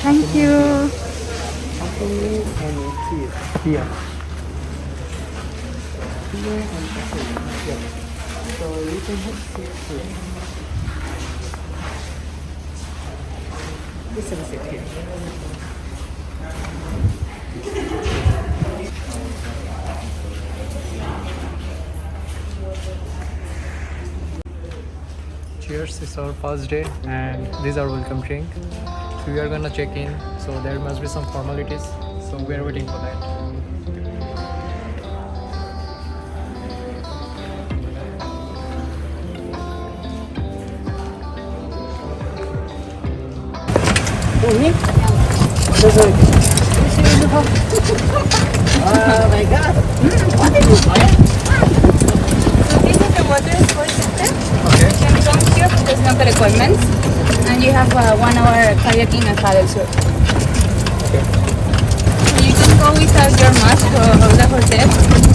Thank you. Afternoon and tea here. Here and afternoon here. So you can have seat here. Just have a seat here. Cheers, it's our first day and this is our welcome drink. So we are gonna check in, so there must be some formalities, so we are waiting for that. Oh my god! What is this? So this is the water sports center. Okay. You can come here for the snorkel equipment, and you have 1 hour kayaking and paddle surf. Okay. You can go without your mask or the hotel.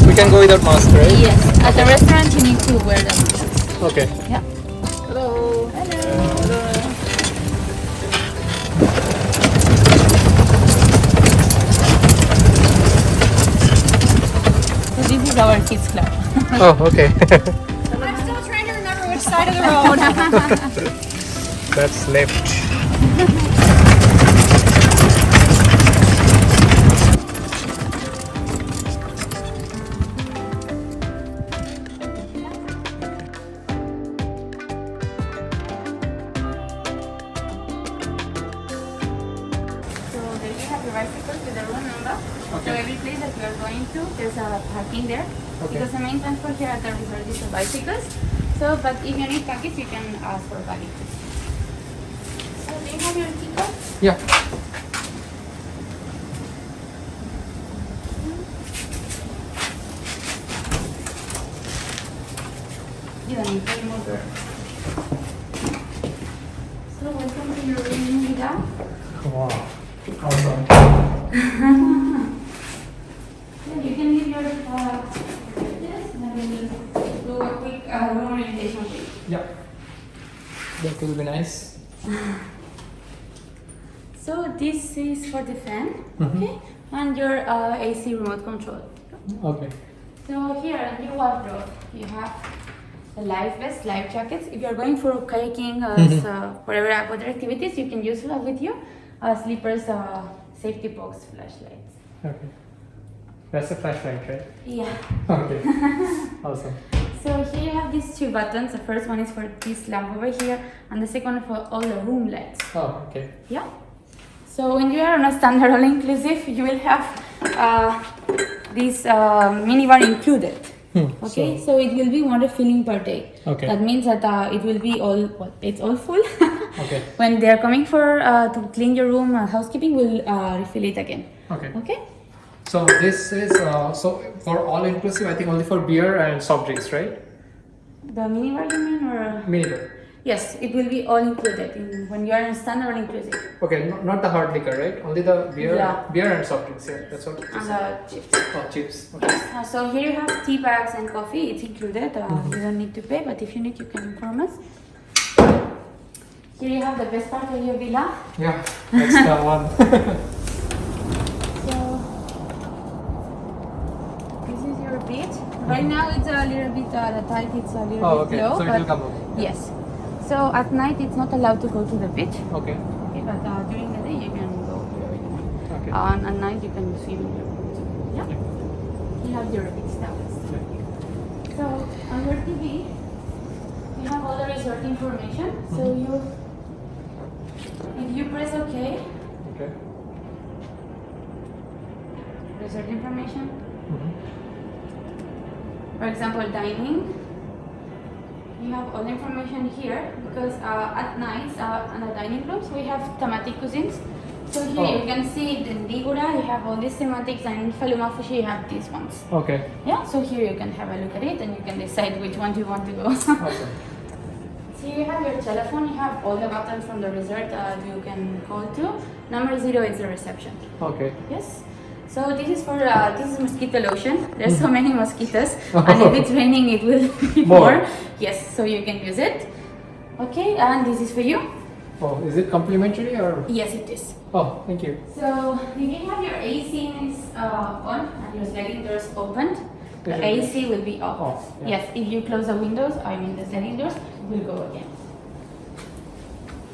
We can go without mask, right? Yes. At the restaurant, you need to wear the mask. Okay. Yeah. Hello. Hello. So this is our kids club. Oh, okay. I'm still trying to remember which side of the road. That's left. So there you have your bicycles with the room number. So Okay. every place that we are going to, there's a parking there. Okay. Because the main transport here at the resort is the bicycles. So, but if you need package, you can ask for packages. So do you have your ticket? Yeah. You don't need to remove your. So welcome to your room, Nida. Wow. Awesome. Yeah, you can leave your yes, and then we'll do a quick room orientation with you. Yeah. That will be nice. So this is for the fan, Mhm. okay, and your AC remote control. Okay. So here in your wardrobe, you have the life vest, life jackets. If you are going for kayaking, whatever water activities, you can use that with you. Slippers, safety box, flashlights. Okay. That's a flashlight, right? Yeah. Okay. Awesome. So here you have these two buttons. The first one is for this lamp over here, and the second one for all the room lights. Oh, okay. Yeah. So when you are on a standard all inclusive, you will have this minibar included. Okay, so it will be water filling per day. Okay. That means that it will be all, well, it's all full. Okay. When they are coming for to clean your room, housekeeping will refill it again. Okay. Okay. So this is so for all inclusive. I think only for beer and soft drinks, right? The minibar you mean, or Minibar. yes, it will be all included when you are in standard all inclusive. Okay, not the hard liquor, right? Only the beer, Yeah. beer and soft drinks. Yeah, that's what. And the chips. Oh, chips. Okay. So here you have tea bags and coffee. It's included. You don't need to pay, but if you need, you can inform us. Here you have the best part of your villa. Yeah, that's the one. So this is your bed. Right now it's a little bit the tide it's a little Oh, bit okay. low. So it but will come up. yes. So at night it's not allowed to go to the beach. Okay. Okay, but during the day you can go wherever you want. Okay. And at night you can swim in your pool. Yeah. You have your beach towels. So on your TV, you have all the resort information. So if you press OK, Okay. resort information. Mhm. For example, dining. You have all the information here because at nights in the dining rooms we have thematic cuisines. So here Oh. you can see in Dhigurah you have all these thematics, and in Falhumaafushi you have these ones. Okay. Yeah, so here you can have a look at it and you can decide which one you want to go. Awesome. So you have your telephone, you have all the buttons from the resort you can call to. Number 0 is the reception. Okay. Yes. So this is for this is mosquito lotion. There's so many mosquitoes, and if it's raining, it will be More. more. Yes, so you can use it. Okay, and this is for you. Oh, is it complimentary or? Yes, it is. Oh, thank you. So if you have your AC on and your sliding doors opened, the It will AC will be off. off, yeah. Yes, if you close the windows, I mean the sliding doors, it will go again.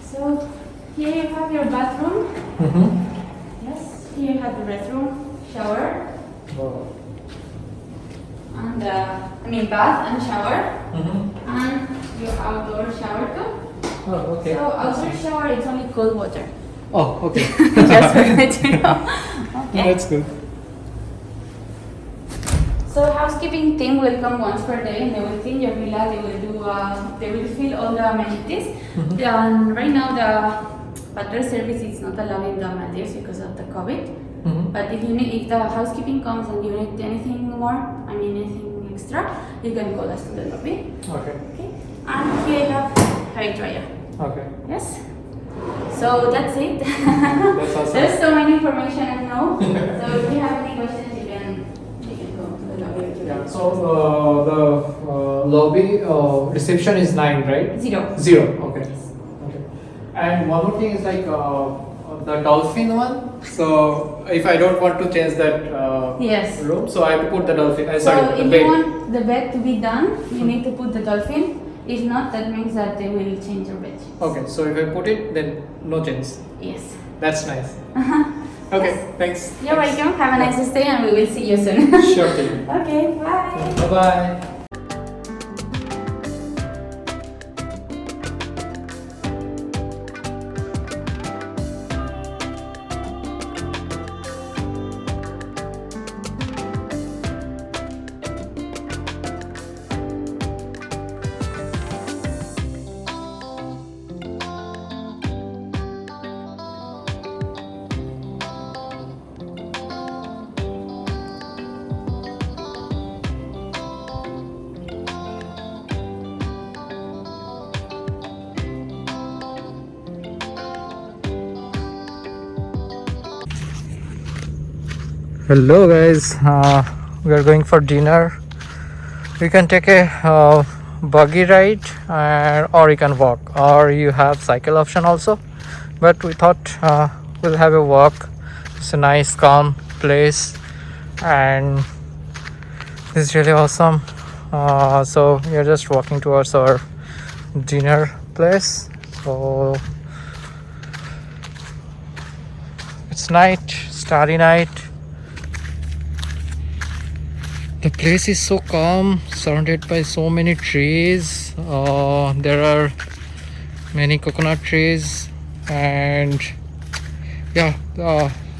So here you have your bathroom. Mm-hmm. Yes, here you have the restroom, shower, Oh. and bath and shower, Mm-hmm. and your outdoor shower too. Oh, okay. So outdoor shower, it's only cold water. Oh, okay. Just for let you know. Okay. That's good. So housekeeping team will come once per day and they will clean your villa. They will fill all the amenities. Mhm. And right now the butler service is not allowed in the Maldives because of the COVID. Mm-hmm. But if the housekeeping comes and you need anything more, anything extra, you can call us to the lobby. Okay. Okay. And here you have hair dryer. Okay. Yes. So that's it. That's awesome. There's so many information I know. So if you have any questions, you can go to the lobby. Yeah. So the lobby reception is 9, right? 0. 0. Okay. Okay. And one more thing is like the Dolphin one. So if I don't want to change that Yes. room, so I have to put the Dolphin. So Sorry, the if bed. you want the bed to be done, you need to put the dolphin. If not, that means that they will change your bed. Okay. So if I put it, then no change. Yes. That's nice. Okay. Thanks. You're welcome. Have a nice stay and we will see you soon. Sure thing. Okay, bye. Bye bye. Hello guys, we are going for dinner. You can take a buggy ride or you can walk, or you have cycle option also, but we thought we'll have a walk. It's a nice calm place and this is really awesome. So we are just walking towards our dinner place. So it's night, starry night. The place is so calm, surrounded by so many trees. There are many coconut trees, and yeah,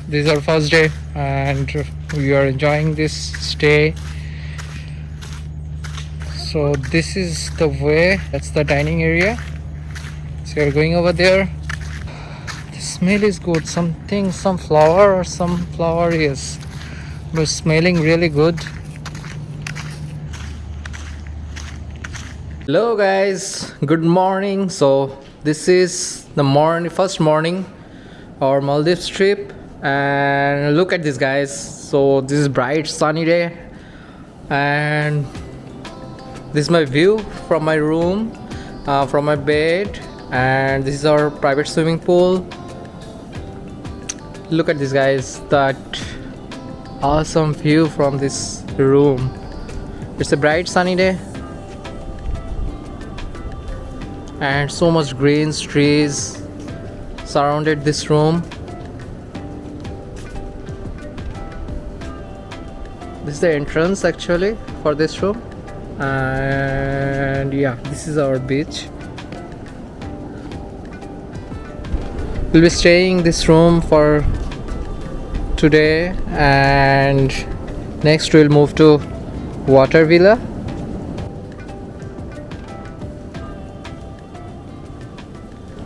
this is our first day, and we are enjoying this stay. So this is the way. That's the dining area. So we are going over there. The smell is good. Some flower or some flower is, but smelling really good. Hello guys, good morning. So this is the first morning our Maldives trip, and look at this guys. So this is bright sunny day and this is my view from my room, from my bed, and this is our private swimming pool. Look at this guys, that awesome view from this room. It's a bright sunny day and so much greens, trees surrounded this room. This is the entrance actually for this room, and yeah, this is our beach. We'll be staying this room for today, and next we'll move to Water Villa.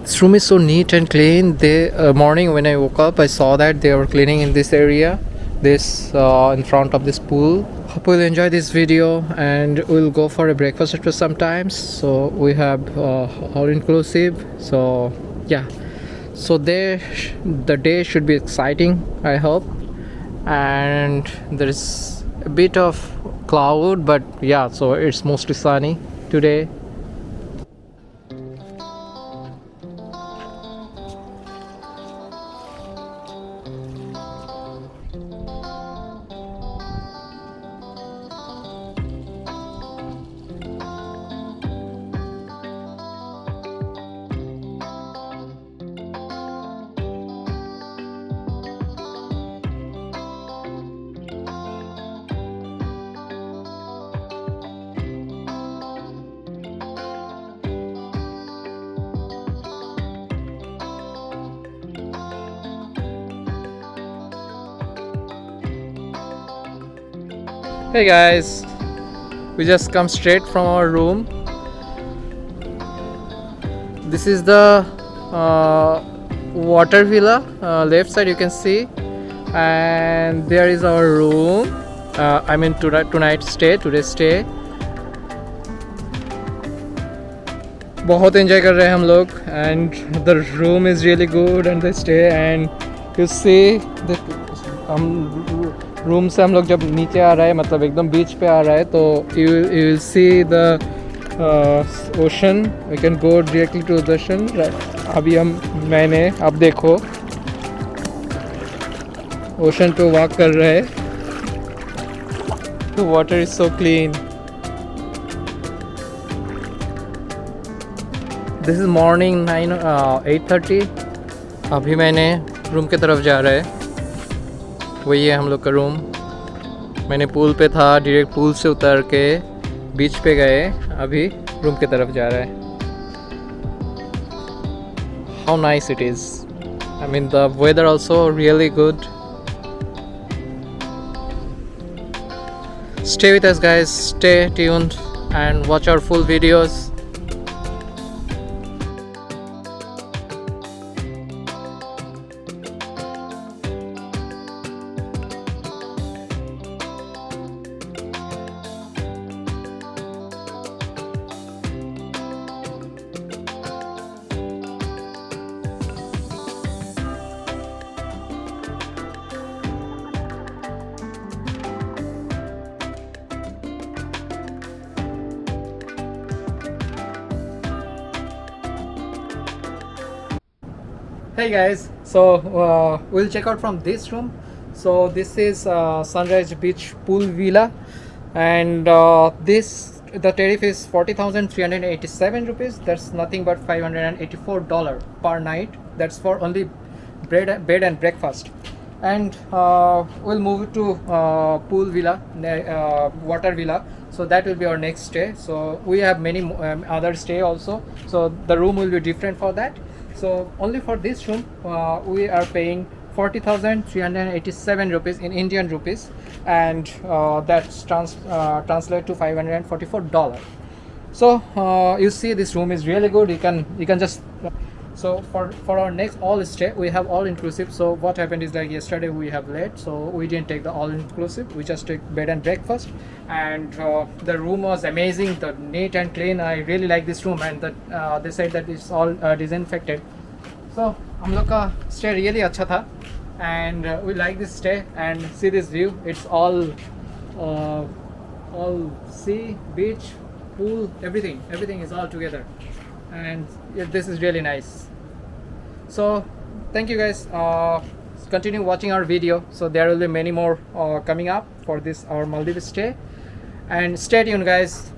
This room is so neat and clean. Morning when I woke up, I saw that they were cleaning in this area, in front of this pool. Hope you'll enjoy this video, and we'll go for a breakfast after sometimes. So we have all inclusive. So yeah, so the day should be exciting, I hope. And there is a bit of cloud, but yeah, so it's mostly sunny today. Hey guys, we just come straight from our room. This is the water villa, left side you can see, and there is our room. I mean today's stay. बहुत enjoy कर रहे हैं हम लोग, and the room is really good and the stay, and you see the room से हम लोग जब नीचे आ रहा है, मतलब एकदम बीच पे आ रहा है, तो you will see the ocean. We can go directly to the ocean. अभी मैंने अब देखो ओशन पे वॉक कर रहे हैं. The water is so clean. This is morning 8:30. अभी मैंने रूम की तरफ जा रहा है. वही है हम लोग का रूम. मैंने पूल पे था, डायरेक्ट पूल से उतर के बीच पे गए, अभी रूम की तरफ जा रहा है. How nice it is. I mean the weather also really good. Stay with us guys, stay tuned and watch our full videos. Hey guys, so we'll check out from this room. So this is Sunrise Beach Pool Villa, and the tariff is 40,387 rupees. That's nothing but $584 per night. That's for only bed and breakfast. And we'll move to Pool Villa, Water Villa. So that will be our next stay. So we have many other stay also. So the room will be different for that. So only for this room we are paying 40,387 rupees in Indian rupees, and that's translate to $544. So you see this room is really good. You can just so for our next all stay we have all inclusive. So what happened is, like yesterday we have late, so we didn't take the all inclusive. We just took bed and breakfast, and the room was amazing, the neat and clean. I really like this room, and they said that it's all disinfected. So हम लोग का stay really अच्छा था, and we like this stay. And see this view, it's all sea, beach, pool, everything is all together, and this is really nice. So thank you guys, continue watching our video. So there will be many more coming up for this our Maldives stay, and stay tuned guys.